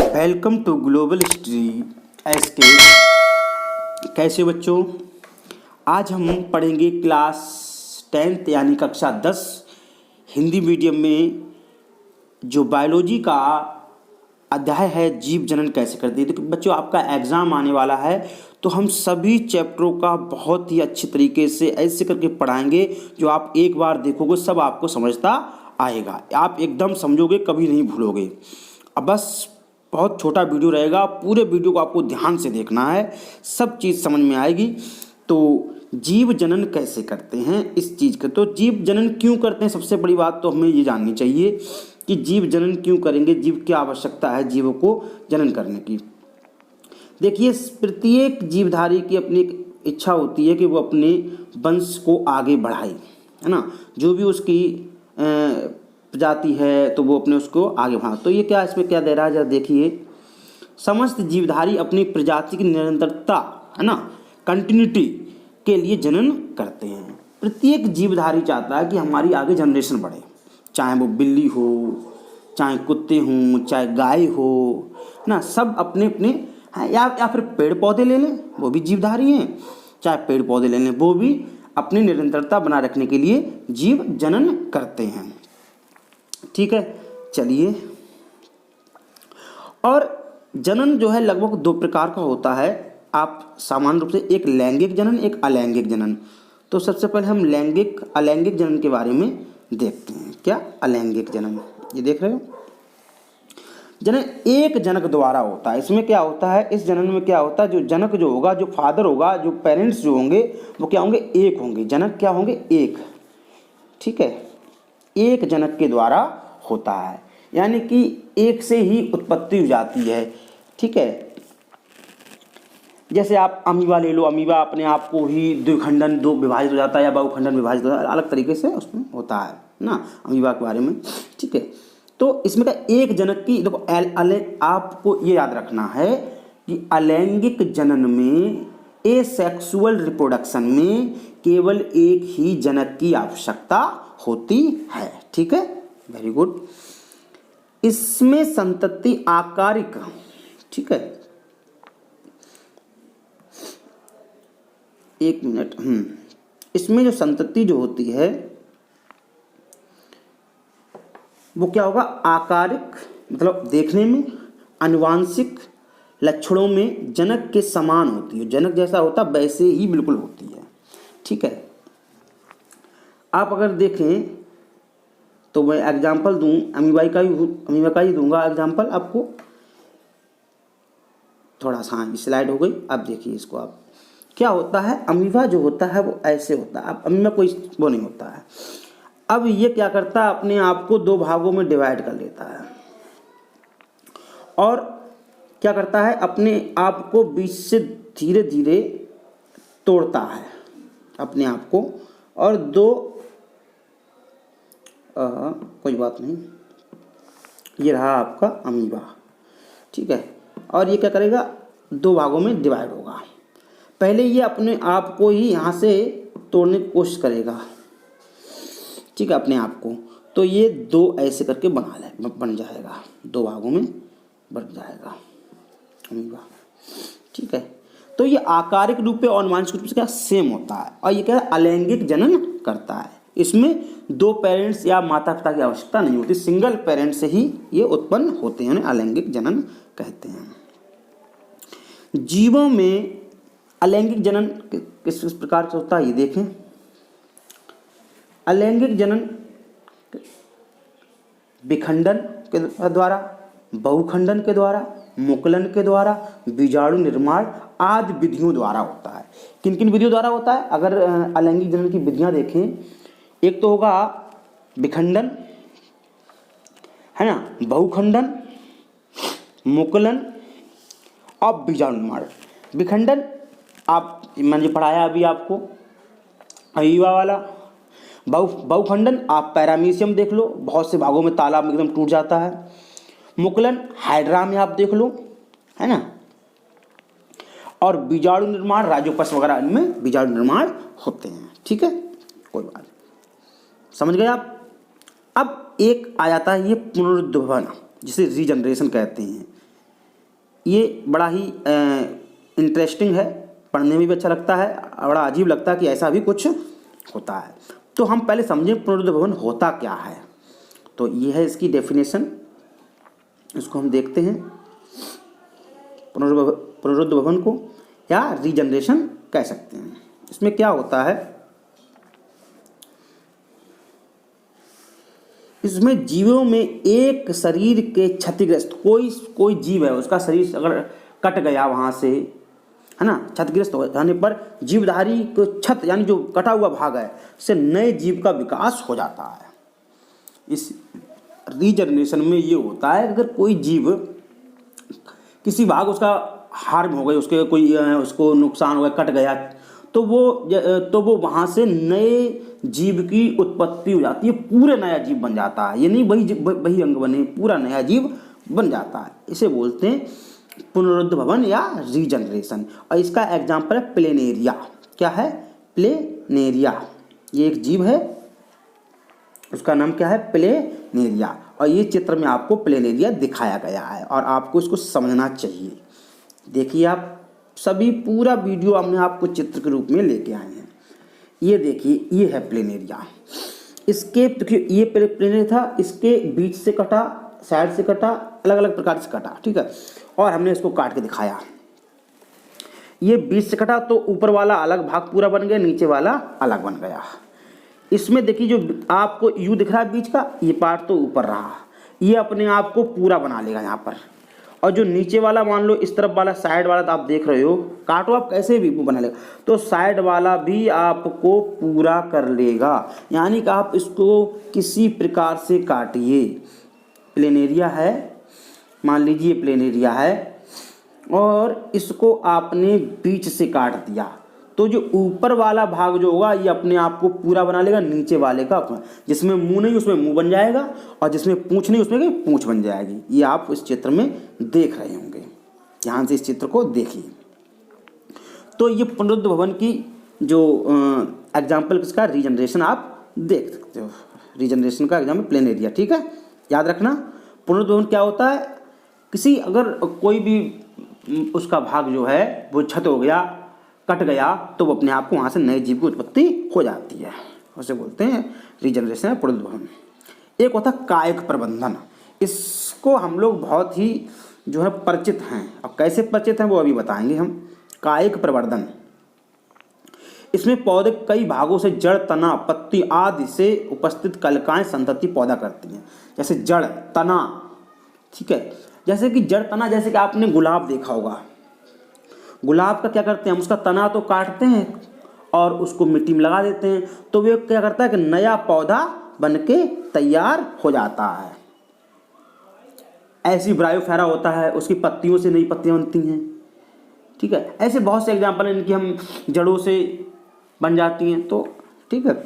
Welcome to global history SK. कैसे बच्चों, आज हम पढ़ेंगे क्लास 10th यानी कक्षा 10 हिंदी मीडियम में जो बायोलॉजी का अध्याय है जीव जनन कैसे करती है। तो बच्चों, आपका एग्ज़ाम आने वाला है तो हम सभी चैप्टरों का बहुत ही अच्छी तरीके से ऐसे करके पढ़ाएंगे जो आप एक बार देखोगे सब आपको समझता आएगा, आप एकदम समझोगे, कभी नहीं भूलोगे। अब बस बहुत छोटा वीडियो रहेगा, पूरे वीडियो को आपको ध्यान से देखना है, सब चीज़ समझ में आएगी। तो जीव जनन कैसे करते हैं इस चीज़ का, तो जीव जनन क्यों करते हैं, सबसे बड़ी बात तो हमें ये जाननी चाहिए कि जीव जनन क्यों करेंगे, जीव की आवश्यकता है जीवों को जनन करने की। देखिए, प्रत्येक जीवधारी की अपनी एक इच्छा होती है कि वो अपने वंश को आगे बढ़ाए, है ना। जो भी उसकी प्रजाति है तो वो अपने उसको आगे बढ़ा। तो ये क्या, इसमें क्या दे रहा है जरा देखिए। समस्त जीवधारी अपनी प्रजाति की निरंतरता, है ना, कंटिन्यूटी के लिए जनन करते हैं। प्रत्येक जीवधारी चाहता है कि हमारी आगे जनरेशन बढ़े, चाहे वो बिल्ली हो, चाहे कुत्ते हों, चाहे गाय हो, ना, सब अपने अपने हैं। या फिर पेड़ पौधे ले लें, वो भी जीवधारी हैं, चाहे पेड़ पौधे ले लें, वो भी अपनी निरंतरता बनाए रखने के लिए जीव जनन करते हैं। ठीक है, चलिए। और जनन जो है लगभग दो प्रकार का होता है। आप सामान्य रूप से एक लैंगिक जनन, एक अलैंगिक जनन। तो सबसे पहले हम अलैंगिक जनन के बारे में देखते हैं। क्या अलैंगिक जनन, ये देख रहे हो। जनन एक जनक द्वारा होता है। इसमें क्या होता है, इस जनन में क्या होता है, जो जनक जो होगा, जो फादर होगा, जो पेरेंट्स जो होंगे वो क्या होंगे, एक होंगे। जनक क्या होंगे, एक। ठीक है, एक जनक के द्वारा होता है, यानी कि एक से ही उत्पत्ति हो जाती है। ठीक है, जैसे आप अमीबा ले लो, अमीबा अपने आप को ही द्विखंडन, दो विभाजित हो जाता है या बहुखंडन विभाजित हो जाता है, अलग तरीके से उसमें होता है ना, अमीबा के बारे में। ठीक है, तो इसमें का एक जनक की, देखो आपको ये याद रखना है कि अलैंगिक जनन में, एसेक्सुअल रिप्रोडक्शन में केवल एक ही जनक की आवश्यकता होती है। ठीक है, वेरी गुड। इसमें संतति आकारिक, ठीक है, एक मिनट, इसमें जो संतति जो होती है वो क्या होगा, आकारिक, मतलब देखने में, आनुवांशिक लक्षणों में जनक के समान होती है। जनक जैसा होता वैसे ही बिल्कुल होती है। ठीक है, आप अगर देखें तो मैं एग्जाम्पल दूं, अमीबा का ही दूंगा एग्जाम्पल आपको। थोड़ा सा स्लाइड हो गई, अब देखिए इसको। आप क्या होता है, अमीबा जो होता है वो ऐसे होता है। अब अमीबा कोई वो नहीं होता है। अब ये क्या करता है, अपने आप को दो भागों में डिवाइड कर लेता है और क्या करता है, अपने आप को बीच से धीरे धीरे तोड़ता है अपने आप को, और दो कोई बात नहीं, ये रहा आपका अमीबा। ठीक है, और ये क्या करेगा, दो भागों में डिवाइड होगा। पहले ये अपने आप को ही यहाँ से तोड़ने की कोशिश करेगा, ठीक है, अपने आप को। तो ये दो ऐसे करके बन जाएगा, दो भागों में बन जाएगा अमीबा। ठीक है, तो ये आकारिक रूप में और आनुवांशिक रूप से क्या सेम होता है, और ये क्या अलैंगिक जनन करता है। इसमें दो पेरेंट्स या माता पिता की आवश्यकता नहीं होती, सिंगल पेरेंट से ही ये उत्पन्न होते हैं, अलैंगिक जनन कहते हैं। जीवों में अलैंगिक जनन किस प्रकार से होता है ये देखें। अलैंगिक जनन विखंडन के द्वारा, बहुखंडन के द्वारा, मुकुलन के द्वारा, बीजाणु निर्माण आदि विधियों द्वारा होता है। किन किन विधियों द्वारा होता है, अगर अलैंगिक जनन की विधियां देखें, एक तो होगा विखंडन, है ना, बहुखंडन, मुकुलन और बीजाणु निर्माण। विखंडन आप मैंने पढ़ाया अभी आपको अमीबा वाला। बहुखंडन आप पैरामीशियम देख लो, बहुत से भागों में तालाब में एकदम टूट जाता है। मुकुलन हाइड्रा में आप देख लो, है ना। और बीजाणु निर्माण राइजोपस वगैरह, इनमें बीजाणु निर्माण होते हैं। ठीक है, कोई बात समझ गए आप। अब एक आ जाता है ये पुनरुद्भवन, जिसे रीजनरेशन कहते हैं। ये बड़ा ही इंटरेस्टिंग है, पढ़ने में भी अच्छा लगता है, बड़ा अजीब लगता है कि ऐसा भी कुछ होता है। तो हम पहले समझें पुनरुद्ध भवन होता क्या है। तो ये है इसकी डेफिनेशन, इसको हम देखते हैं। पुनरुद्ध भवन को या रीजनरेशन कह सकते हैं। इसमें क्या होता है, इसमें जीवों में एक शरीर के क्षतिग्रस्त, कोई जीव है उसका शरीर अगर कट गया वहाँ से, है ना, क्षतिग्रस्त हो जाने पर जीवधारी को क्षत यानी जो कटा हुआ भाग है से नए जीव का विकास हो जाता है। इस रीजनरेशन में ये होता है अगर कोई जीव किसी भाग उसका हार्म हो गई, उसके कोई उसको नुकसान हो गया, कट गया, तो वो वहाँ से नए जीव की उत्पत्ति हो जाती है, पूरे नया जीव बन जाता है। ये नहीं वही अंग बने, पूरा नया जीव बन जाता है। इसे बोलते हैं पुनरुद्ध भवन या रीजनरेशन। और इसका एग्जाम्पल है प्लेनेरिया। क्या है? प्लेनेरिया। ये एक जीव है, उसका नाम क्या है? प्लेनेरिया। और ये चित्र में आपको प्लेनेरिया दिखाया गया है और आपको इसको समझना चाहिए। देखिए आप सभी पूरा वीडियो हमने आपको चित्र के रूप में लेके आए हैं। ये देखिए, ये है प्लेनेरिया। इसके देखिए ये प्लेनेरिया था, इसके बीच से कटा, साइड से कटा, अलग अलग प्रकार से कटा, ठीक है। और हमने इसको काट के दिखाया। ये बीच से कटा तो ऊपर वाला अलग भाग पूरा बन गया, नीचे वाला अलग बन गया। इसमें देखिए जो आपको यू दिख रहा है बीच का, ये पार्ट तो ऊपर रहा, ये अपने आप को पूरा बना लेगा यहाँ पर। और जो नीचे वाला मान लो इस तरफ वाला साइड वाला तो आप देख रहे हो, काटो आप कैसे भी बना लेगा, तो साइड वाला भी आपको पूरा कर लेगा। यानी कि आप इसको किसी प्रकार से काटिए। प्लेनेरिया है, मान लीजिए प्लेनेरिया है और इसको आपने बीच से काट दिया, तो जो ऊपर वाला भाग जो होगा ये अपने आप को पूरा बना लेगा नीचे वाले का। जिसमें मुंह नहीं उसमें मुंह बन जाएगा, और जिसमें पूंछ नहीं उसमें पूंछ बन जाएगी। ये आप इस चित्र में देख रहे होंगे, ध्यान से इस चित्र को देखिए। तो ये पुनरुद्ध भवन की जो एग्जाम्पल किसका, रीजनरेशन आप देख सकते हो। रीजनरेशन का एग्जाम्पल प्लेनेरिया, ठीक है, याद रखना। पुनरुद्ध भवन क्या होता है, किसी अगर कोई भी उसका भाग जो है वो क्षत हो गया, कट गया, तो वो अपने आप को वहाँ से नए जीव की उत्पत्ति हो जाती है, उसे बोलते हैं रीजनरेशन, पुनरुद्ध भवन। एक होता है कायिक प्रबंधन। इसको हम लोग बहुत ही जो है परिचित हैं। अब कैसे परिचित हैं वो अभी बताएंगे हम। कायिक प्रवर्धन, इसमें पौधे कई भागों से जड़, तना, पत्ती आदि से उपस्थित कलिकाएं संतति पैदा करती हैं। जैसे जड़, तना, ठीक है, जैसे कि जड़ तना, जैसे कि आपने गुलाब देखा होगा। गुलाब का क्या करते हैं हम, उसका तना तो काटते हैं और उसको मिट्टी में लगा देते हैं, तो वे क्या करता है कि नया पौधा बनके तैयार हो जाता है। ऐसी ब्रायोफेरा होता है, उसकी पत्तियों से नई पत्तियां बनती हैं, ठीक है। ऐसे बहुत से एग्जाम्पल हैं इनकी, हम जड़ों से बन जाती हैं, तो ठीक है।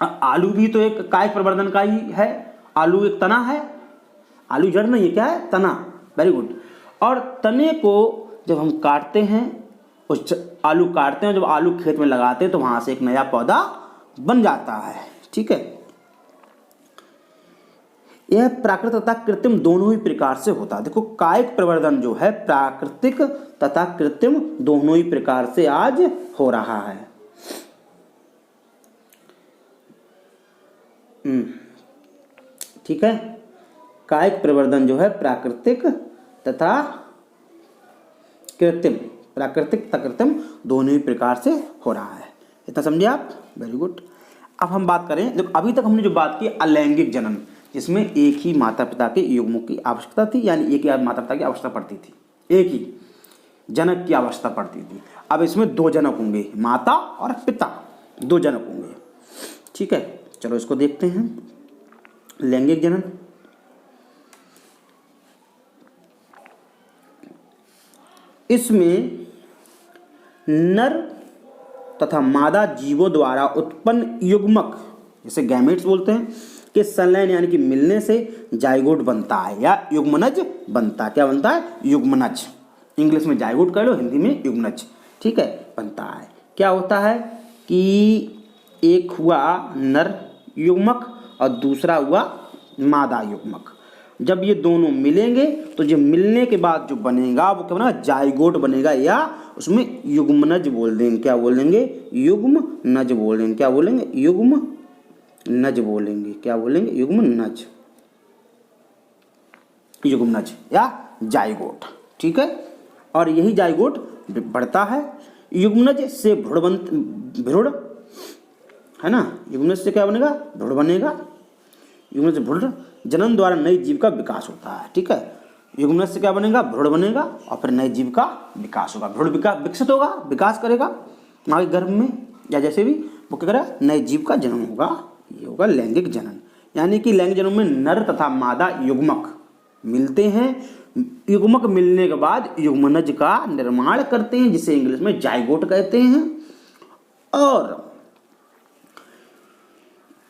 आलू भी तो एक कायिक प्रवर्धन का ही है। आलू एक तना है, आलू जड़ नहीं है, क्या है, तना। Very good. और तने को जब हम काटते हैं, उस आलू काटते हैं, जब आलू खेत में लगाते हैं तो वहां से एक नया पौधा बन जाता है, ठीक है। यह प्राकृतिक तथा कृत्रिम दोनों ही प्रकार से होता है। देखो कायिक प्रवर्धन जो है प्राकृतिक तथा कृत्रिम दोनों ही प्रकार से आज हो रहा है। ठीक है, कायिक प्रवर्धन जो है प्राकृतिक तथा कृत्रिम, प्राकृतिक तथा कृत्रिम दोनों ही प्रकार से हो रहा है। इतना समझे आप? Very good. अब हम बात करें, देखो अभी तक हमने जो बात की अलैंगिक जनन, जिसमें एक ही माता पिता के युग्मों की आवश्यकता थी, यानी एक ही माता पिता की आवश्यकता पड़ती थी, एक ही जनक की आवश्यकता पड़ती थी। अब इसमें दो जनक होंगे, माता और पिता, दो जनक होंगे, ठीक है। चलो इसको देखते हैं। लैंगिक जनन, इसमें नर तथा मादा जीवों द्वारा उत्पन्न युग्मक, जिसे गैमेट्स बोलते हैं, के संलयन यानी कि मिलने से जाइगोट बनता है या युग्मनज बनता है। क्या बनता है? युग्मनज। इंग्लिश में जाइगोट कह लो, हिंदी में युग्मनज, ठीक है, बनता है। क्या होता है कि एक हुआ नर युग्मक और दूसरा हुआ मादा युग्मक। जब ये दोनों मिलेंगे तो जो मिलने के बाद जो बनेगा वो क्या बनेगा, जाइगोट बनेगा, या उसमें युग्मनज बोल देंगे। क्या बोल देंगे, युग्मनज बोल देंगे। क्या बोलेंगे, युग्मनज बोलेंगे। क्या बोलेंगे, युग्मनज, युग्मनज या जाइगोट। ठीक है, और यही जाइगोट बढ़ता है। युग्मनज से भ्रूण है ना, युग्मनज से क्या बनेगा, भ्रूण बनेगा। युग्मनज से भ्रूण, जन्म द्वारा नई जीव का विकास होता है। ठीक है, युग्मनज से क्या बनेगा, भ्रूण बनेगा और फिर नए जीव का विकास होगा। भ्रूण विकसित होगा, विकास करेगा माँ के गर्भ में, या जैसे भी वो क्या करेगा, नए जीव का जन्म होगा। ये होगा लैंगिक जनन। यानी कि लैंगिक जनन में नर तथा मादा युग्मक मिलते हैं। युग्मक मिलने के बाद युग्मनज का निर्माण करते हैं, जिसे इंग्लिश में जाइगोट कहते हैं। और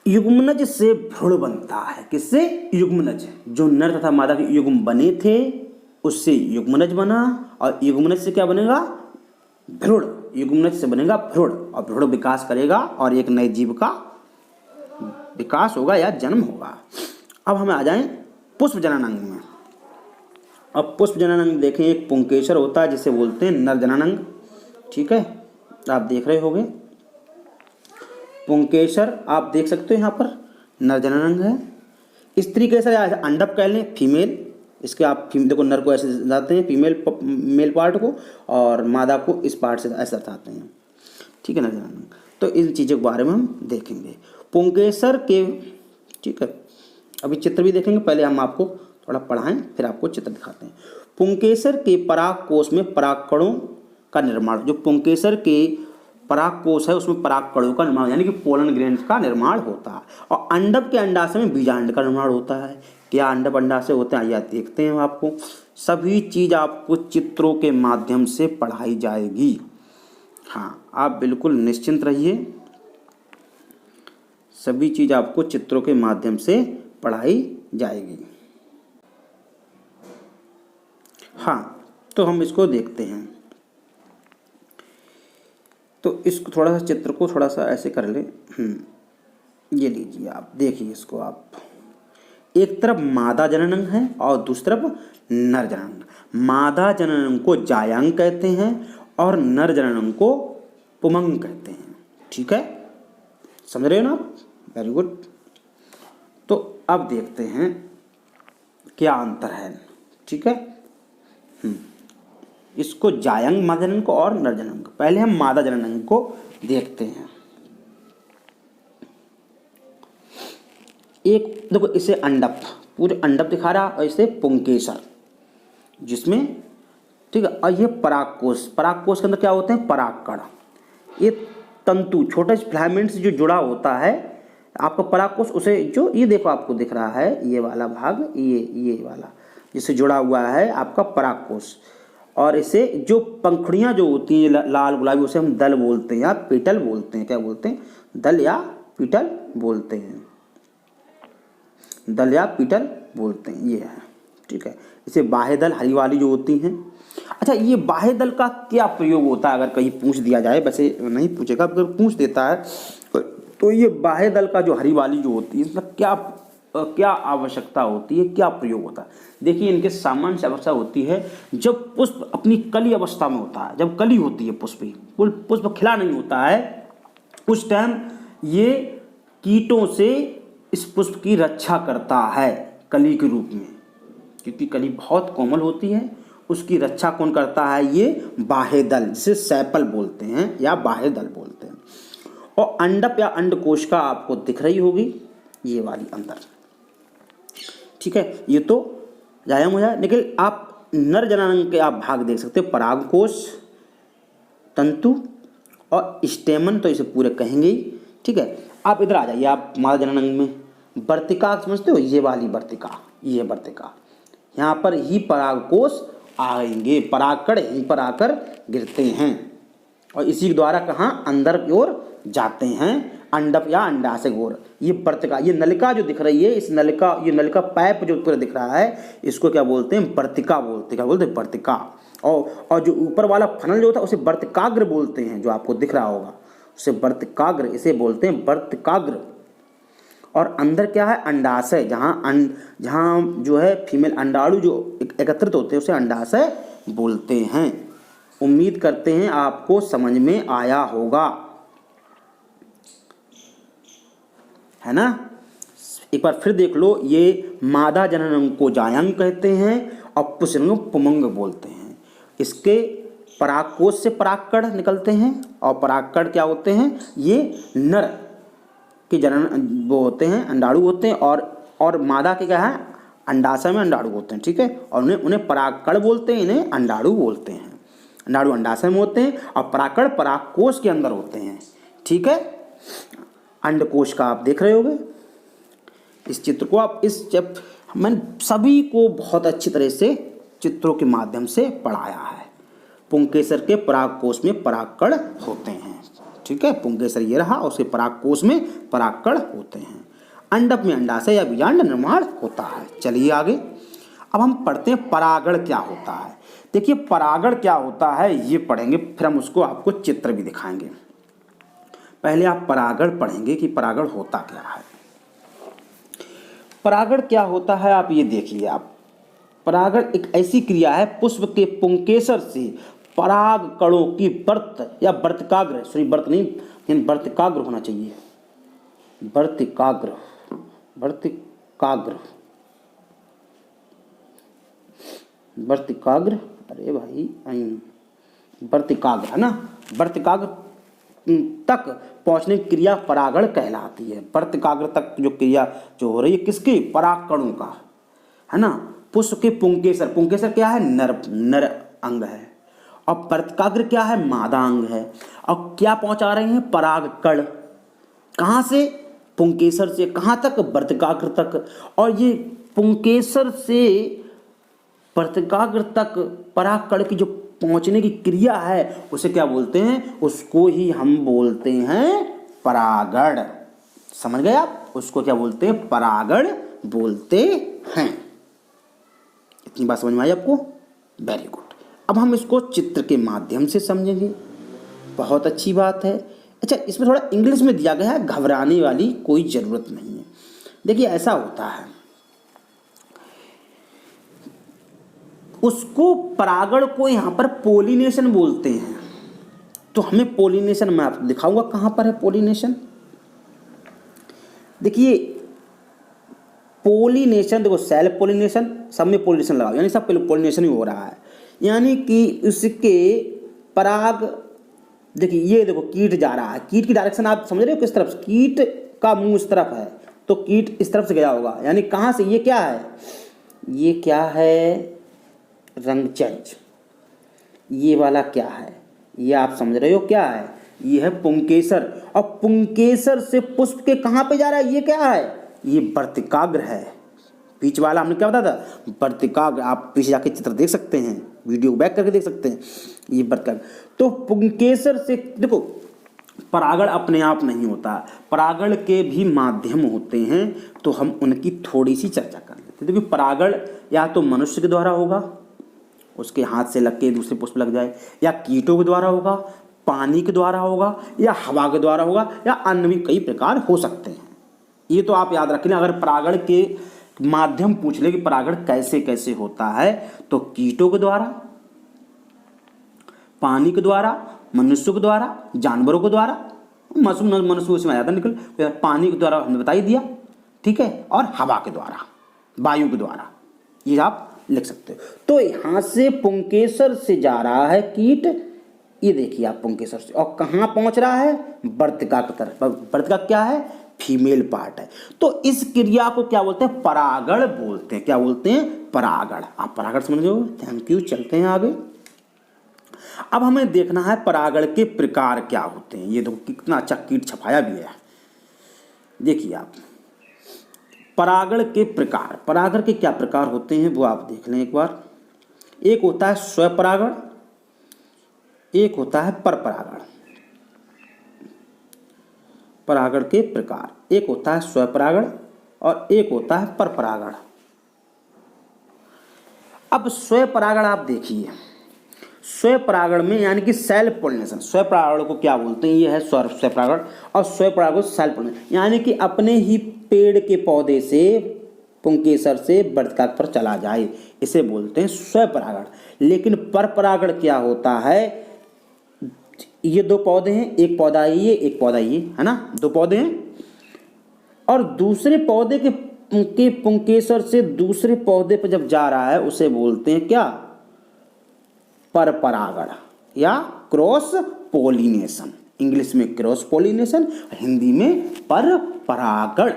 युग्मनज से भ्रूण बनता है। किससे, युग्मनज, जो नर तथा मादा के युग्म बने थे उससे युग्मनज बना, और युग्मनज से क्या बनेगा, भ्रूण। युग्मनज से बनेगा भ्रूण, और भ्रूण विकास करेगा और एक नए जीव का विकास होगा या जन्म होगा। अब हम आ जाएं पुष्प जननांग में। अब पुष्प जननांग देखें, एक पुंकेसर होता है जिसे बोलते हैं नर जननांग। ठीक है, आप देख रहे होंगे पुंकेसर, आप देख सकते हो यहाँ पर नर जननांग है। स्त्री केसर या अंडप कह लें, फीमेल। इसके आप देखो, नर को ऐसे जाते हैं, फीमेल मेल पार्ट को, और मादा को इस पार्ट से ऐसे जाते हैं। ठीक है, नर जननांग। तो इन चीज़ों के बारे में हम देखेंगे पुंकेसर के। ठीक है, अभी चित्र भी देखेंगे, पहले हम आपको थोड़ा पढ़ाएं फिर आपको चित्र दिखाते हैं। पुंकेसर के पराग कोश में परागकणों का निर्माण, जो पुंकेसर के पराग कोश है उसमें परागकणों का निर्माण यानी कि पोलन ग्रेन्स का निर्माण होता है। और अंडप के अंडाशय में बीजांड का निर्माण होता है। क्या अंडप अंडाशय होते हैं, आइए देखते हैं। आपको सभी चीज़ आपको चित्रों के माध्यम से पढ़ाई जाएगी। हाँ, आप बिल्कुल निश्चिंत रहिए, सभी चीज़ आपको चित्रों के माध्यम से पढ़ाई जाएगी। हाँ, तो हम इसको देखते हैं। तो इसको थोड़ा सा, चित्र को थोड़ा सा ऐसे कर ले। ये लीजिए, आप देखिए इसको। आप एक तरफ मादा जननांग है और दूसरी तरफ नर जननांग। मादा जननांग को जायांग कहते हैं और नर जननांग को पुमंग कहते हैं। ठीक है, समझ रहे हो ना आप, वेरी गुड। तो अब देखते हैं क्या अंतर है। ठीक है, इसको जायंग मादा जननांग को और नर जननांग को। पहले हम मादा जननांग को देखते हैं। एक देखो, इसे अंडप, पूरे अंडप दिखा रहा, और इसे पुंकेसर जिसमें, ठीक है। और ये परागकोश, परागकोश के अंदर क्या होते हैं, परागकण। ये तंतु, छोटे फिलामेंट से जो जुड़ा होता है आपका परागकोश, उसे जो ये देखो आपको दिख रहा है, ये वाला भाग, ये वाला जिससे जुड़ा हुआ है आपका परागकोश। और इसे जो पंखुड़ियाँ जो होती हैं लाल गुलाबी, उसे हम दल बोलते हैं या पेटल बोलते हैं। क्या बोलते हैं, दल या पीटल बोलते हैं, दल या पीटल बोलते हैं। ये है, ठीक है। इसे बाह्य दल, हरी वाली जो होती हैं। अच्छा, ये बाह्य दल का क्या प्रयोग होता है, अगर कहीं पूछ दिया जाए, वैसे नहीं पूछेगा, अगर पूछ देता है तो ये बाह्य दल का जो हरी वाली जो होती है, इसमें क्या आवश्यकता होती है, क्या प्रयोग होता है। देखिए, इनके सामान्य से अवस्था होती है जब पुष्प अपनी कली अवस्था में होता है, जब कली होती है पुष्प खिला नहीं होता है, उस टाइम ये कीटों से इस पुष्प की रक्षा करता है कली के रूप में, क्योंकि कली बहुत कोमल होती है। उसकी रक्षा कौन करता है, ये बाह्य दल, जिसे सेपल बोलते हैं या बाह्य दल बोलते हैं। और अंडप या अंडकोश का आपको दिख रही होगी ये वाली अंदर, ठीक है। ये तो जायंग हो जाए, लेकिन आप नर जननांग के आप भाग देख सकते हो, परागकोश, तंतु और स्टेमन, तो इसे पूरे कहेंगे ही, ठीक है। आप इधर आ जाइए, आप मादा जननांग में वर्तिका समझते हो, ये वाली वर्तिका, ये वर्तिका, यहाँ पर ही परागकोश आएंगे, परागकण यहीं पर आकर गिरते हैं और इसी द्वारा कहाँ, अंदर की ओर जाते हैं, अंडप या अंडाशय की ओर। ये वर्तिका, ये नलिका जो दिख रही है, इस नलिका, ये नलिका पाइप जो पूरा दिख रहा है, इसको क्या बोलते हैं, वर्तिका बोलते हैं। क्या बोलते हैं, वर्तिका। और जो ऊपर वाला फनल जो होता है उसे वर्तिकाग्र बोलते हैं, जो आपको दिख रहा होगा उसे वर्तिकाग्र, इसे बोलते हैं वर्तिकाग्र। और अंदर क्या है, अंडाशय, जहाँ जो है फीमेल अंडाणु जो एकत्रित होते हैं उसे अंडाशय बोलते हैं। उम्मीद करते हैं आपको समझ में आया होगा, है ना। एक बार फिर देख लो, ये मादा जनन को जायंग कहते हैं और पुंसरंग को पुमंग बोलते हैं। इसके परागकोश से परागकण निकलते हैं और परागकण क्या होते हैं, ये नर के जनन वो होते हैं, अंडाणु होते हैं, और मादा के क्या है, अंडाशय में अंडाणु होते हैं, ठीक है। और उन्हें परागकण बोलते हैं, इन्हें अंडाणु बोलते हैं। अंडाणु अंडाशय में होते हैं और परागकण परागकोश के अंदर होते हैं, ठीक है। अंडकोश का आप देख रहे होगे इस चित्र को। आप मैंने सभी को बहुत अच्छी तरह से चित्रों के माध्यम से पढ़ाया है। पुंकेसर के परागकोश में परागकण होते हैं, ठीक है। पुंकेसर ये रहा, उसके परागकोश में परागकण होते हैं। अंडक में अंडाशय या बीजांड निर्माण होता है। चलिए आगे, अब हम पढ़ते हैं परागण क्या होता है। देखिए परागण क्या होता है ये पढ़ेंगे, फिर हम उसको आपको चित्र भी दिखाएंगे। पहले आप परागण पढ़ेंगे कि परागण होता क्या है। परागण क्या होता है आप ये देखिए। आप परागण एक ऐसी क्रिया है, पुष्प के पुंकेसर से पराग कणों की वर्त या वर्तिकाग्र, सॉरी वर्त नहीं, यानी वर्तिकाग्र होना चाहिए, वर्तिकाग्र, वर्तिकाग्र, वर्तिकाग्र, अरे भाई वर्तिकाग्र है ना, वर्तिकाग्र तक पहुंचने की क्रिया परागण कहलाती है। वर्तिकाग्र तक जो क्रिया जो हो रही है किसकी, परागकणों का, है ना। पुष्प के पुंकेसर, पुंकेसर क्या है, नर अंग है, और वर्तिकाग्र क्या है, मादा अंग है। और क्या पहुंचा रहे हैं, परागकण, कहाँ से, पुंकेसर से कहाँ तक, वर्तिकाग्र तक। और ये पुंकेसर से वर्तिकाग्र तक परागकण की जो पहुंचने की क्रिया है उसे क्या बोलते हैं, उसको ही हम बोलते हैं परागण। समझ गए आप, उसको क्या बोलते हैं, परागण बोलते हैं। इतनी बात समझ में आई आपको, वेरी गुड। अब हम इसको चित्र के माध्यम से समझेंगे, बहुत अच्छी बात है। अच्छा, इसमें थोड़ा इंग्लिश में दिया गया है, घबराने वाली कोई ज़रूरत नहीं है। देखिए ऐसा होता है, उसको परागण को यहाँ पर पोलिनेशन बोलते हैं। तो हमें पोलिनेशन मैं आपको दिखाऊंगा कहाँ पर है पोलिनेशन। देखिए पोलिनेशन, देखो सेल्फ पोलिनेशन, सब में पोलिनेशन लगाओ, यानी सब पोलिनेशन ही हो रहा है। यानी कि उसके पराग, देखिए ये देखो कीट जा रहा है, कीट की डायरेक्शन आप समझ रहे हो किस तरफ से, कीट का मुंह इस तरफ है तो कीट इस तरफ से गया होगा। यानी कहाँ से, ये क्या है, ये क्या है, रंगचंच, ये वाला क्या है, ये आप समझ रहे हो क्या है, ये है पुंकेसर। और पुंकेसर से पुष्प के कहाँ पे जा रहा है, ये क्या है, ये वर्तिकाग्र है। बीच वाला हमने क्या बताया था, वर्तिकाग्र। आप पीछे जाके चित्र देख सकते हैं, वीडियो बैक करके देख सकते हैं, ये वर्तिकाग्र। तो पुंकेसर से देखो, परागण अपने आप नहीं होता, परागण के भी माध्यम होते हैं, तो हम उनकी थोड़ी सी चर्चा कर लेते हैं। देखिए परागण या तो मनुष्य के द्वारा होगा, उसके हाथ से लग के दूसरे पुष्प लग जाए, या कीटों के द्वारा होगा, पानी के द्वारा होगा, या हवा के द्वारा होगा, या अन्य भी कई प्रकार हो सकते हैं। ये तो आप याद रखना। अगर परागण के माध्यम पूछ ले कि परागण कैसे कैसे होता है, तो कीटों के द्वारा, पानी के द्वारा, मनुष्यों के द्वारा, जानवरों के द्वारा, मनुष्य उसमें आ जाता निकल, पानी के द्वारा हमने बता ही दिया, ठीक है, और हवा के द्वारा, वायु के द्वारा, ये आप लिख सकते हो। तो यहां से पुंकेसर से जा रहा है कीट, ये देखिए आप पुंकेसर से, और कहां पहुंच रहा है, वर्तिका की तरफ। वर्तिका क्या है, फीमेल पार्ट है। तो इस क्रिया को क्या बोलते हैं, परागण बोलते हैं। क्या बोलते हैं, परागण। आप परागण समझ लो, थैंक यू। चलते हैं आगे। अब हमें देखना है परागण के प्रकार क्या होते हैं। ये देखो कितना अच्छा कीट छपाया भी है, देखिए आप। परागण के प्रकार, परागण के क्या प्रकार होते हैं वो आप देख लें एक बार। एक होता है स्वपरागण, एक होता है परपरागण। परागण के प्रकार, एक होता है स्वपरागण और एक होता है परपरागण। अब स्वपरागण आप देखिए, स्वपरागण में यानी कि सेल्फ पोलिनेशन, स्वपरागण को क्या बोलते हैं, ये है स्वपरागण, और स्वपरागण सेल्फ पोलिनेशन यानी कि अपने ही पेड़ के पौधे से पुंकेसर से वर्तिकाग्र पर चला जाए, इसे बोलते हैं स्वपरागण। लेकिन परपरागण क्या होता है, ये दो पौधे हैं, एक पौधा ये एक पौधा ये, है ना, दो पौधे हैं और दूसरे पौधे के पुंकेसर से दूसरे पौधे पर जब जा रहा है उसे बोलते हैं क्या, परपरागण या क्रॉस पोलिनेशन। इंग्लिश में क्रॉस पोलिनेशन, हिंदी में परपरागण।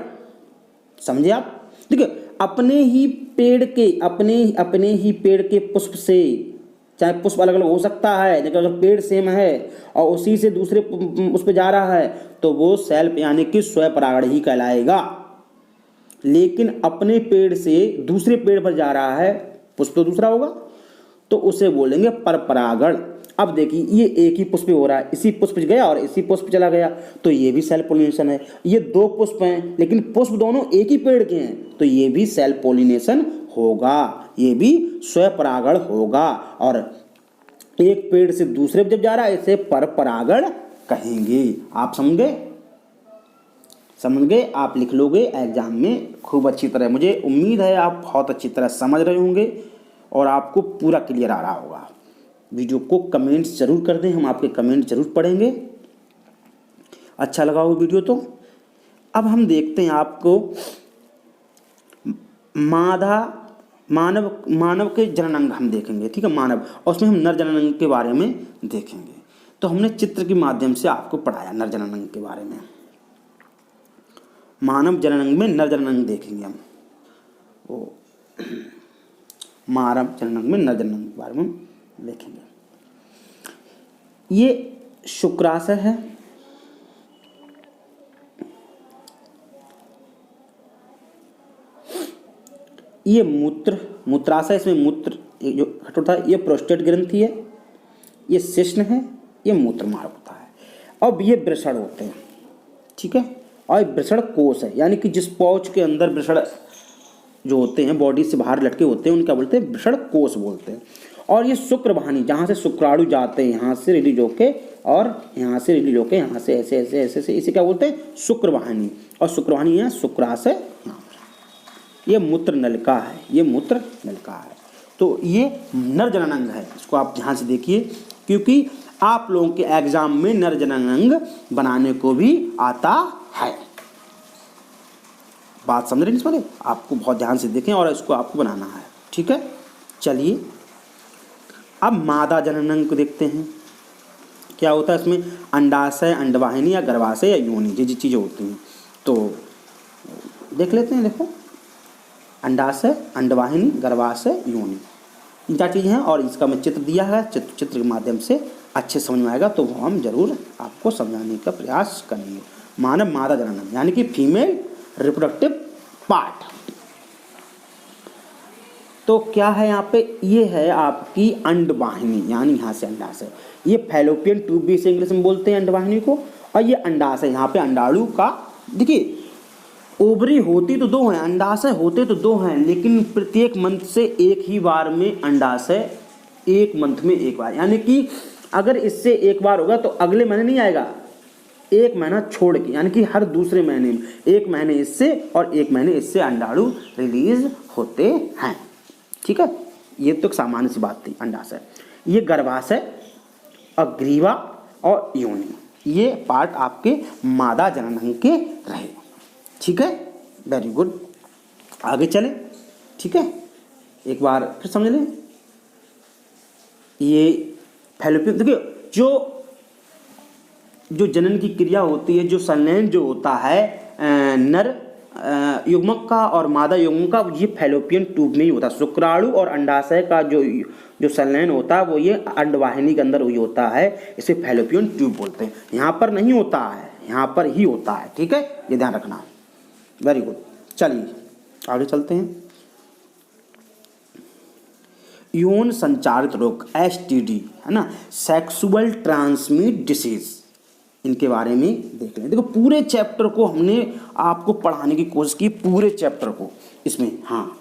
समझे आप? देखिए अपने ही पेड़ के पुष्प से, चाहे पुष्प अलग अलग हो सकता है लेकिन अगर पेड़ सेम है और उसी से दूसरे उस पर जा रहा है तो वो सेल्फ यानी कि स्वपरागण ही कहलाएगा। लेकिन अपने पेड़ से दूसरे पेड़ पर जा रहा है, पुष्प तो दूसरा होगा, तो उसे बोलेंगे परपरागण। अब देखिए ये एक ही पुष्प हो रहा है, इसी पुष्प गया और इसी पुष्प चला गया, तो ये भी सेल्फ पोलिनेशन है। ये दो पुष्प हैं लेकिन पुष्प दोनों एक ही पेड़ के हैं, तो ये भी सेल्फ पोलिनेशन होगा, ये भी स्वपरागण होगा। और एक पेड़ से दूसरे जब जा रहा है इसे परपरागण कहेंगे। आप समझ गए? आप लिख लोगे एग्जाम में खूब अच्छी तरह। मुझे उम्मीद है आप बहुत अच्छी तरह समझ रहे होंगे और आपको पूरा क्लियर आ रहा होगा। वीडियो को कमेंट्स जरूर कर दें, हम आपके कमेंट जरूर पढ़ेंगे। अच्छा लगा हो वीडियो तो अब हम देखते हैं आपको मानव के जननांग हम देखेंगे, ठीक है, मानव, और उसमें हम नर जननांग के बारे में देखेंगे। तो हमने चित्र के माध्यम से आपको पढ़ाया नर जननांग के बारे में। मानव जननांग में नर जननांग देखेंगे हम, वो मानव जननांग में नर जननांग के बारे में देखेंगे। ये शुक्राशय है, ये मूत्राशय, इसमें मूत्र जो घट होता है, ये प्रोस्टेट ग्रंथि है, ये शिश्न है, ये मूत्रमार्ग होता है। अब ये वृषण होते हैं, ठीक है, और वृषण कोश है यानी कि जिस पाउच के अंदर वृषण जो होते हैं बॉडी से बाहर लटके होते हैं उनका बोलते हैं वृषण कोश बोलते हैं। और ये शुक्रवाहिनी जहाँ से शुक्राणु जाते हैं, यहाँ से रिलीज होके और यहाँ से रिलीज होके यहाँ से ऐसे ऐसे ऐसे ऐसे, इसे क्या बोलते हैं, शुक्रवाहिनी। और शुक्रवाहिनी है शुक्राशय। ये मूत्र नलिका है, ये मूत्र नलिका है। तो ये नर जननांग है, इसको आप ध्यान से देखिए क्योंकि आप लोगों के एग्जाम में नर जननांग बनाने को भी आता है। बात समझ रहे हैं? इस वाले आपको बहुत ध्यान से देखें और इसको आपको बनाना है, ठीक है। चलिए अब मादा जननांग को देखते हैं, क्या होता है इसमें, अंडाशय, अंडवाहिनी या गर्भाशय या योनि, जी चीज़ें होती हैं। तो देख लेते हैं। देखो अंडाशय, अंडवाहिनी, गर्भाशय, योनि, इन चार चीज़ें हैं और इसका मैं चित्र दिया है, चित्र के माध्यम से अच्छे समझ में आएगा तो वो हम जरूर आपको समझाने का प्रयास करेंगे। मानव मादा जननांग यानी कि फीमेल रिप्रोडक्टिव पार्ट। तो क्या है यहाँ पे, ये है आपकी अंडवाहिनी यानी यहाँ से अंडाशय, ये फैलोपियन ट्यूब भी इसे इंग्लिश में बोलते हैं अंडवाहिनी को, और ये अंडाशय, यहाँ पे अंडाणु का, देखिए ओवरी होती तो दो हैं, अंडाशय होते तो दो हैं, लेकिन प्रत्येक मंथ से एक ही बार में अंडाशय, एक मंथ में एक बार, यानी कि अगर इससे एक बार होगा तो अगले महीने नहीं आएगा, एक महीना छोड़ के, यानी कि हर दूसरे महीने में एक महीने इससे और एक महीने इससे अंडाणु रिलीज होते हैं, ठीक है। ये तो सामान्य सी बात थी अंडाशय। ये गर्भाशय और ग्रीवा और योनि, ये पार्ट आपके मादा जननांग के रहे, ठीक है। वेरी गुड, आगे चले, ठीक है, एक बार फिर समझ लें। ये फैलोपियन, देखिए जो जनन की क्रिया होती है, जो संलयन जो होता है नर युग्मक का और मादा युग्मक का, ये फैलोपियन ट्यूब में ही होता है। शुक्राणु और अंडाशय का जो संलयन होता है वो ये अंडवाहिनी के अंदर हुई होता है, इसे फैलोपियन ट्यूब बोलते हैं। यहाँ पर नहीं होता है, यहाँ पर ही होता है, ठीक है, ये ध्यान रखना। वेरी गुड, चलिए आगे चलते हैं। यौन संचारित रोग, STD, है ना, सेक्सुअल ट्रांसमिट डिसीज, इनके बारे में देख लें। देखो पूरे चैप्टर को हमने आपको पढ़ाने की कोशिश की, पूरे चैप्टर को इसमें। हाँ,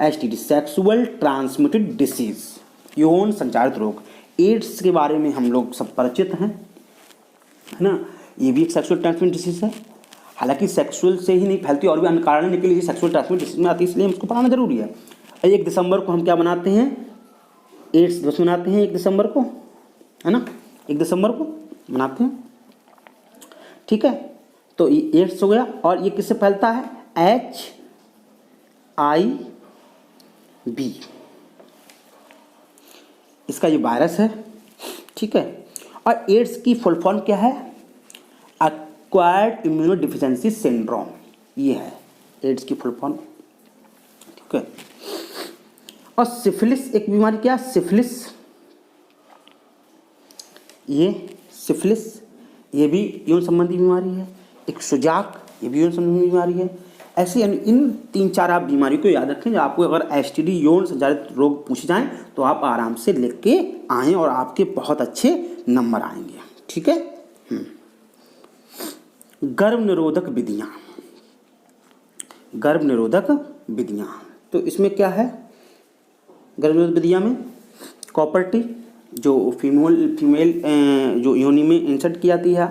STD सेक्सुअल ट्रांसमिटेड डिसीज, यौन संचारित रोग, एड्स के बारे में हम लोग सब परिचित हैं, है ना। ये भी एक सेक्सुअल ट्रांसमिट डिसीज है, हालांकि सेक्सुअल से ही नहीं फैलती और भी अन्य कारण निकल लीजिए सेक्सुअल ट्रांसमिट डिसीज में आती है, इसलिए हमको पढ़ाना जरूरी है। 1 दिसंबर को हम क्या मनाते हैं, एड्स दिवस मनाते हैं 1 दिसंबर को, है ना, 1 दिसंबर को मनाते हैं, ठीक है। तो ये एड्स हो गया, और ये किससे फैलता है, HIV, इसका ये वायरस है, ठीक है। और एड्स की फुल फॉर्म क्या है, एक्वायर्ड इम्यूनो डिफिशिएंसी सिंड्रोम, ये है एड्स की फुल फॉर्म, ठीक है। और सिफिलिस एक बीमारी, क्या सिफिलिस, ये भी यौन संबंधी बीमारी है। एक सुजाक, ये भी यौन संबंधी बीमारी है। ऐसे इन 3-4 आप बीमारी को याद रखें। आपको अगर STD यौन संचारित रोग पूछे जाएं तो आप आराम से लिख के आएँ और आपके बहुत अच्छे नंबर आएंगे, ठीक है। गर्भ निरोधक विधियाँ, तो इसमें क्या है, गर्भ निरोधक विधियाँ में कॉपर्टी जो फीमेल जो योनि में इंसर्ट की जाती है,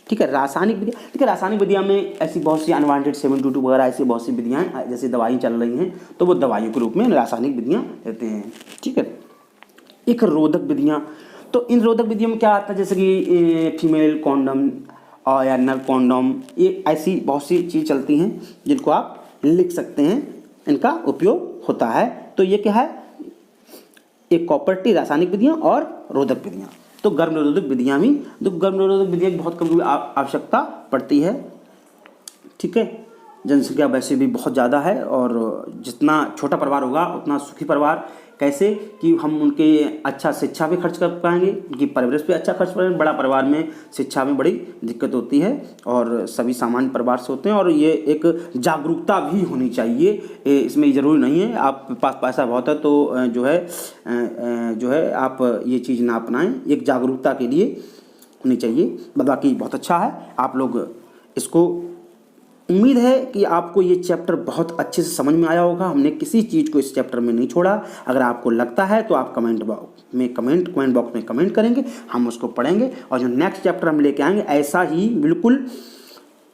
ठीक है। रासायनिक विधियाँ, ठीक है, रासायनिक विधियाँ में ऐसी बहुत सी अनवांटेड 722 वगैरह ऐसी बहुत सी विधियाँ हैं, जैसे दवाई चल रही हैं तो वो दवाइयों के रूप में रासायनिक विधियाँ देते हैं, ठीक है। एक रोधक विधियाँ, तो इन रोधक विधियों में क्या आता है, जैसे कि फीमेल कॉन्डम और या नर कॉन्डम, ये ऐसी बहुत सी चीज़ चलती हैं जिनको आप लिख सकते हैं, इनका उपयोग होता है। तो ये क्या है, एक कॉपर्टी, रासायनिक विधियाँ और रोधक विधियाँ। तो गर्भ निरोधक विधियाँ भी, तो गर्भ निरोधक विधियाँ की बहुत कम आवश्यकता पड़ती है, ठीक है। जनसंख्या वैसे भी बहुत ज़्यादा है, और जितना छोटा परिवार होगा उतना सुखी परिवार। कैसे कि हम उनके अच्छा शिक्षा पे खर्च कर पाएंगे, उनकी परवरिश पे अच्छा खर्च करेंगे। बड़ा परिवार में शिक्षा में बड़ी दिक्कत होती है और सभी सामान्य परिवार से होते हैं, और ये एक जागरूकता भी होनी चाहिए। इसमें ज़रूरी नहीं है आप पास पैसा बहुत है तो जो है आप ये चीज़ ना अपनाएं, एक जागरूकता के लिए होनी चाहिए। बाकी बहुत अच्छा है, आप लोग इसको, उम्मीद है कि आपको ये चैप्टर बहुत अच्छे से समझ में आया होगा। हमने किसी चीज़ को इस चैप्टर में नहीं छोड़ा। अगर आपको लगता है तो आप कमेंट बॉक्स में कमेंट करेंगे, हम उसको पढ़ेंगे, और जो नेक्स्ट चैप्टर हम लेके आएंगे ऐसा ही बिल्कुल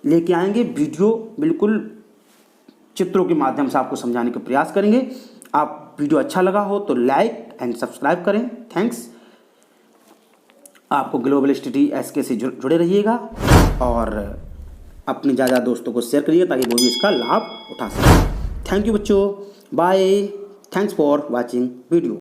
लेके आएंगे। वीडियो बिल्कुल चित्रों के माध्यम से आपको समझाने का प्रयास करेंगे। आप वीडियो अच्छा लगा हो तो लाइक एंड सब्सक्राइब करें। थैंक्स। आपको ग्लोबल स्टडी SK से जुड़े रहिएगा और अपने ज़्यादा दोस्तों को शेयर करिए ताकि वो भी इसका लाभ उठा सकें। थैंक यू बच्चों, bye, thanks for watching video.